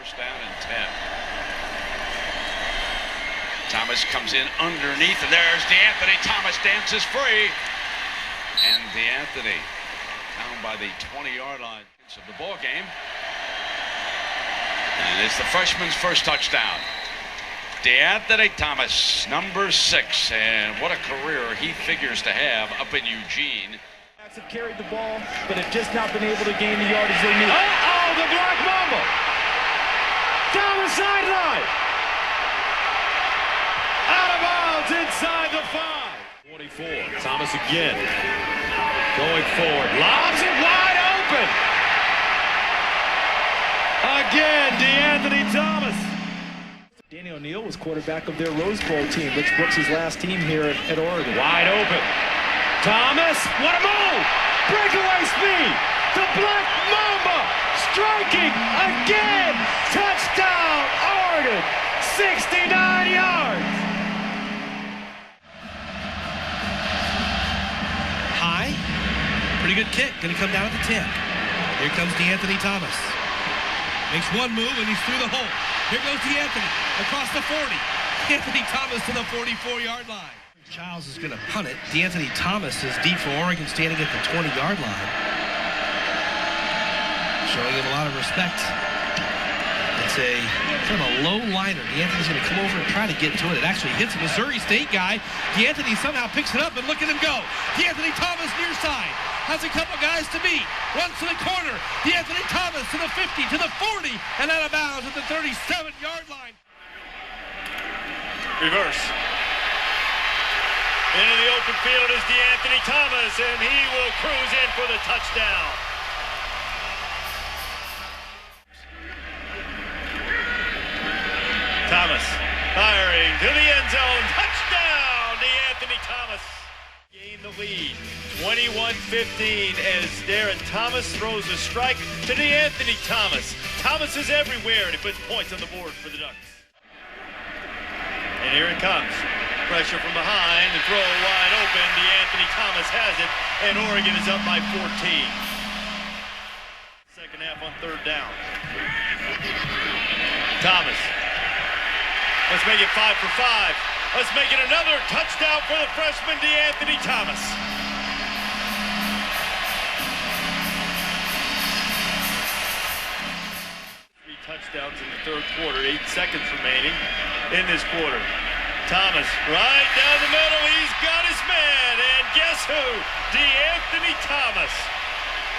First down and 10. Thomas comes in underneath, and there's DeAnthony Thomas, dances free. And DeAnthony down by the 20-yard line of the ball game. And it's the freshman's first touchdown. DeAnthony Thomas, number 6, and what a career he figures to have up in Eugene. Have carried the ball, but have just not been able to gain the yardage they need. Oh, the block bumble! Down the sideline! Out of bounds inside the 5. 24. Thomas again. Going forward. Lobs it wide open! Again, DeAnthony Thomas. Danny O'Neal was quarterback of their Rose Bowl team. Rich Brooks' last team here at Oregon. Wide open. Thomas, what a move! Breakaway speed! The Black Mamba striking again! Touchdown, Oregon! 69 yards! High. Pretty good kick. Going to come down at the 10. Here comes DeAnthony Thomas. Makes one move and he's through the hole. Here goes DeAnthony across the 40. DeAnthony Thomas to the 44-yard line. Childs is going to punt it. DeAnthony Thomas is deep for Oregon, standing at the 20-yard line. Showing him a lot of respect. It's a kind of a low liner. DeAnthony's going to come over and try to get to it. It actually hits a Missouri State guy. DeAnthony somehow picks it up, and look at him go. DeAnthony Thomas near side. Has a couple guys to beat. Runs to the corner. DeAnthony Thomas to the 50, to the 40, and out of bounds at the 37-yard line. Reverse. Into the open field is DeAnthony Thomas, and he will cruise in for the touchdown. Thomas firing to the end zone. Touchdown, DeAnthony Thomas. Gain the lead. 21-15 as Darren Thomas throws a strike to DeAnthony Thomas. Thomas is everywhere, and he puts points on the board for the Ducks. And here it comes. Pressure from behind, the throw wide open. DeAnthony Thomas has it, and Oregon is up by 14. Second half on third down. Thomas. Let's make it 5 for 5. Let's make it another touchdown for the freshman DeAnthony Thomas. Three touchdowns in the third quarter, 8 seconds remaining in this quarter. Thomas right down the middle, he's got his man, and guess who? DeAnthony Thomas.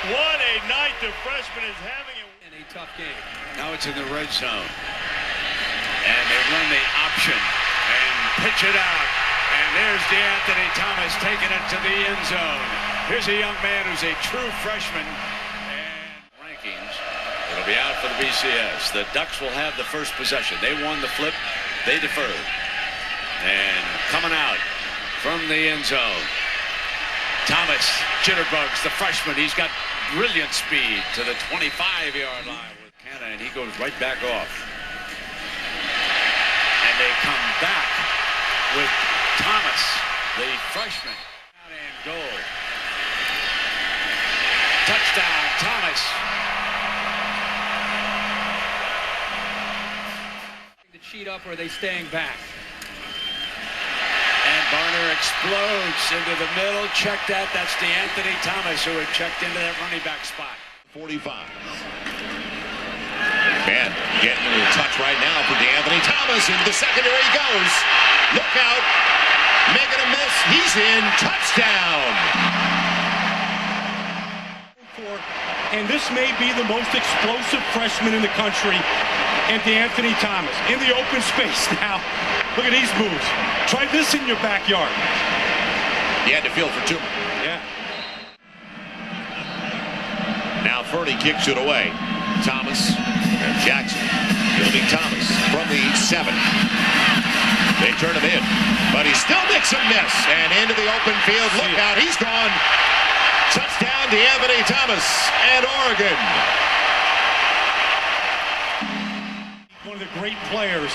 What a night the freshman is having in a tough game. Now it's in the red zone. And they run the option and pitch it out. And there's DeAnthony Thomas taking it to the end zone. Here's a young man who's a true freshman. And rankings, it'll be out for the BCS. The Ducks will have the first possession. They won the flip, they deferred. And coming out from the end zone, Thomas jitterbugs the freshman. He's got brilliant speed to the 25-yard line with Canna, and he goes right back off. And they come back with Thomas, the freshman. And goal. Touchdown, Thomas. The cheat up, or are they staying back? And Barner explodes into the middle. Check that. That's DeAnthony Thomas, who had checked into that running back spot. 45. And getting a little touch right now for DeAnthony Thomas. Into the secondary he goes. Look out. Making a miss. He's in. Touchdown. And this may be the most explosive freshman in the country. And DeAnthony Thomas in the open space now. Look at these moves. Try this in your backyard. He had to feel for two. Yeah. Now Ferdy kicks it away. Thomas and Jackson. Fielding Thomas from the 7. They turn him in, but he still makes a miss. And into the open field. Look out, he's gone. Touchdown, DeAnthony Thomas and Oregon. One of the great players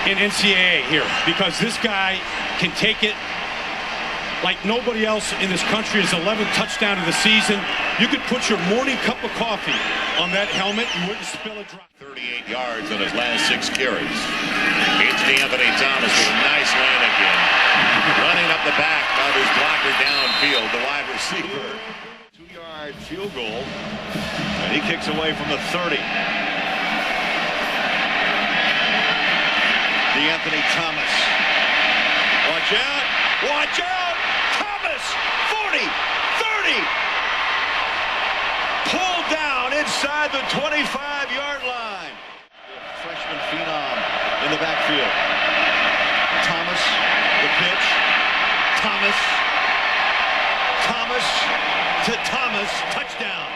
in NCAA here, because this guy can take it like nobody else in this country. His 11th touchdown of the season. You could put your morning cup of coffee on that helmet. You wouldn't spill a drop. 38 yards on his last 6 carries. It's Anthony Thomas with a nice land again. Running up the back of his blocker downfield, the wide receiver. 2-yard field goal, and he kicks away from the 30. Anthony Thomas. Watch out! Watch out! Thomas! 40! 30! Pulled down inside the 25-yard line. Freshman phenom in the backfield. Thomas, the pitch. Thomas. Thomas to Thomas. Touchdown.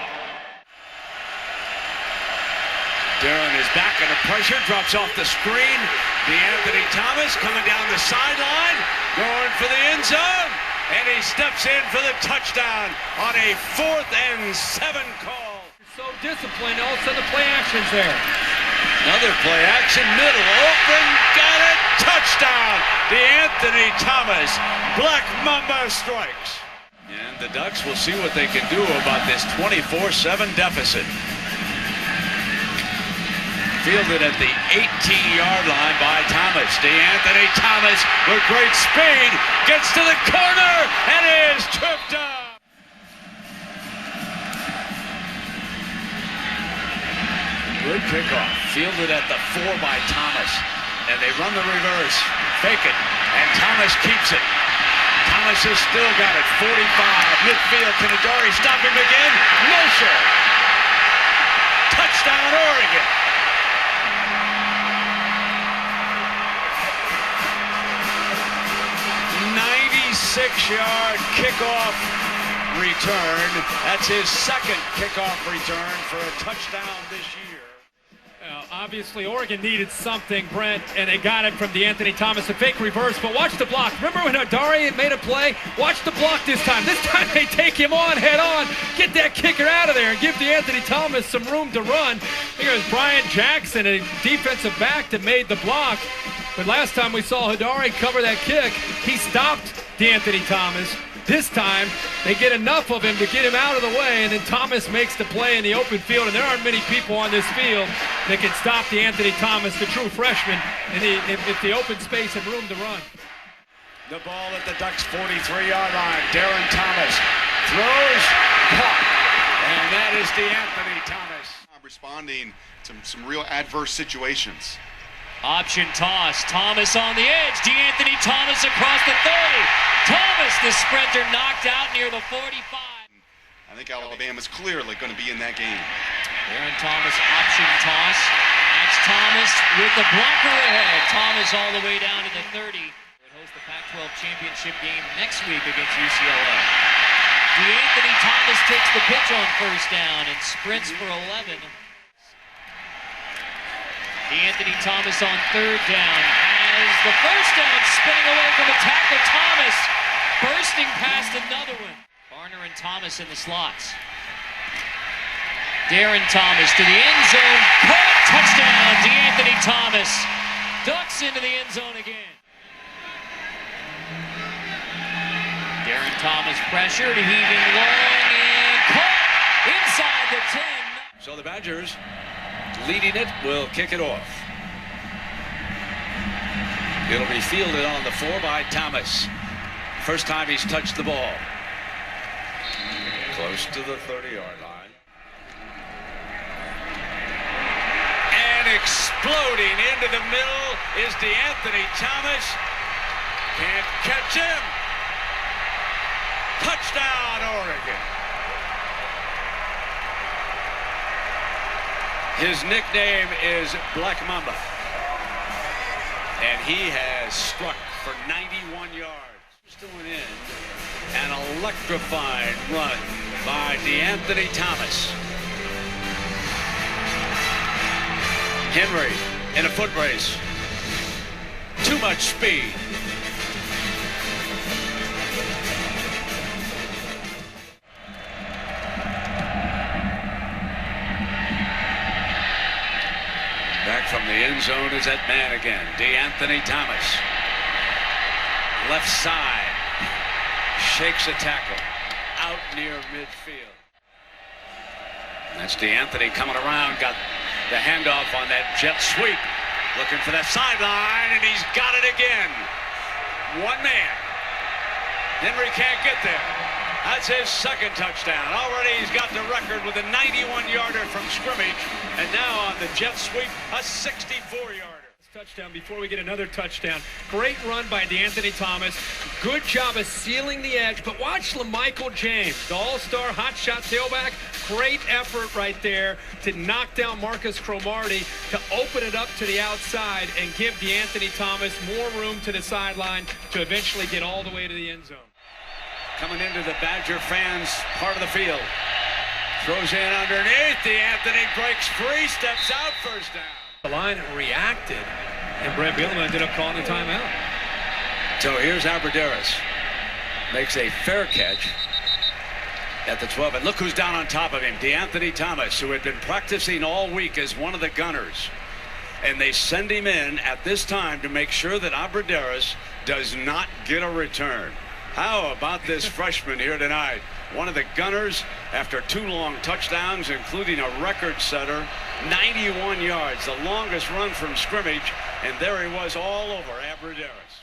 Darren is back under pressure, drops off the screen. Anthony Thomas coming down the sideline, going for the end zone, and he steps in for the touchdown on a 4th and 7 call. So disciplined, all of a sudden the play action's there. Another play action, middle open, got it, touchdown. Anthony Thomas, Black Mamba strikes. And the Ducks will see what they can do about this 24-7 deficit. Fielded at the 18-yard line by Thomas. Anthony Thomas with great speed gets to the corner and is tripped up. Good kickoff. Fielded at the 4 by Thomas. And they run the reverse. Fake it. And Thomas keeps it. Thomas has still got it. 45. Midfield. Can Adari stop him again? No, sir. Touchdown, Oregon. 96-yard kickoff return. That's his 2nd kickoff return for a touchdown this year. Obviously, Oregon needed something, Brent, and they got it from Anthony Thomas, a fake reverse, but watch the block. Remember when Adari made a play? Watch the block this time. This time they take him on head on, get that kicker out of there, and give Anthony Thomas some room to run. I think it was Brian Jackson, a defensive back, that made the block. But last time we saw Adari cover that kick, he stopped Anthony Thomas. This time, they get enough of him to get him out of the way, and then Thomas makes the play in the open field, and there aren't many people on this field that can stop Anthony Thomas, the true freshman, in the open space and room to run. The ball at the Ducks' 43-yard line. Darren Thomas throws, caught, and that is Anthony Thomas. Responding to some real adverse situations. Option toss. Thomas on the edge. Anthony Thomas across the 30. Thomas, the sprinter, knocked out near the 45. I think Alabama's clearly going to be in that game. Aaron Thomas, option toss. That's Thomas with the blocker ahead. Thomas all the way down to the 30. We'll host the Pac-12 championship game next week against UCLA. Anthony Thomas takes the pitch on 1st down and sprints for 11. Anthony Thomas on 3rd down has the 1st down, spinning away from a tackle. Thomas bursting past another one. Barner and Thomas in the slots. Darren Thomas to the end zone. Caught, touchdown, Anthony Thomas. Ducks into the end zone again. Darren Thomas pressured, heaving long, and caught inside the 10. So the Badgers, leading it, will kick it off. It'll be fielded on the 4 by Thomas. First time he's touched the ball. Close to the 30-yard line. And exploding into the middle is Anthony Thomas. Can't catch him. Touchdown, Oregon. His nickname is Black Mamba. And he has struck for 91 yards. Still in an electrifying run by Anthony Thomas. Henry in a foot race. Too much speed. Back from the end zone is that man again, Anthony Thomas. Left side. shakes a tackle out near midfield. That's DeAnthony coming around, got the handoff on that jet sweep, looking for that sideline, and he's got it again. One man. Henry can't get there. That's his second touchdown. Already he's got the record with a 91-yarder from scrimmage, and now on the jet sweep, a 64-yarder. Touchdown before we get another touchdown. Great run by DeAnthony Thomas. Good job of sealing the edge. But watch LaMichael James, the all-star hotshot tailback. Great effort right there to knock down Marcus Cromartie, to open it up to the outside and give DeAnthony Thomas more room to the sideline to eventually get all the way to the end zone. Coming into the Badger fans part of the field. Throws in underneath. DeAnthony breaks free, steps out, first down. The line reacted, and Brett Bielema ended up calling a timeout. So here's Abrederis. Makes a fair catch at the 12. And look who's down on top of him. DeAnthony Thomas, who had been practicing all week as one of the gunners. And they send him in at this time to make sure that Abrederis does not get a return. How about this freshman here tonight? One of the gunners after 2 long touchdowns, including a record setter, 91 yards, the longest run from scrimmage, and there he was all over Abrederis.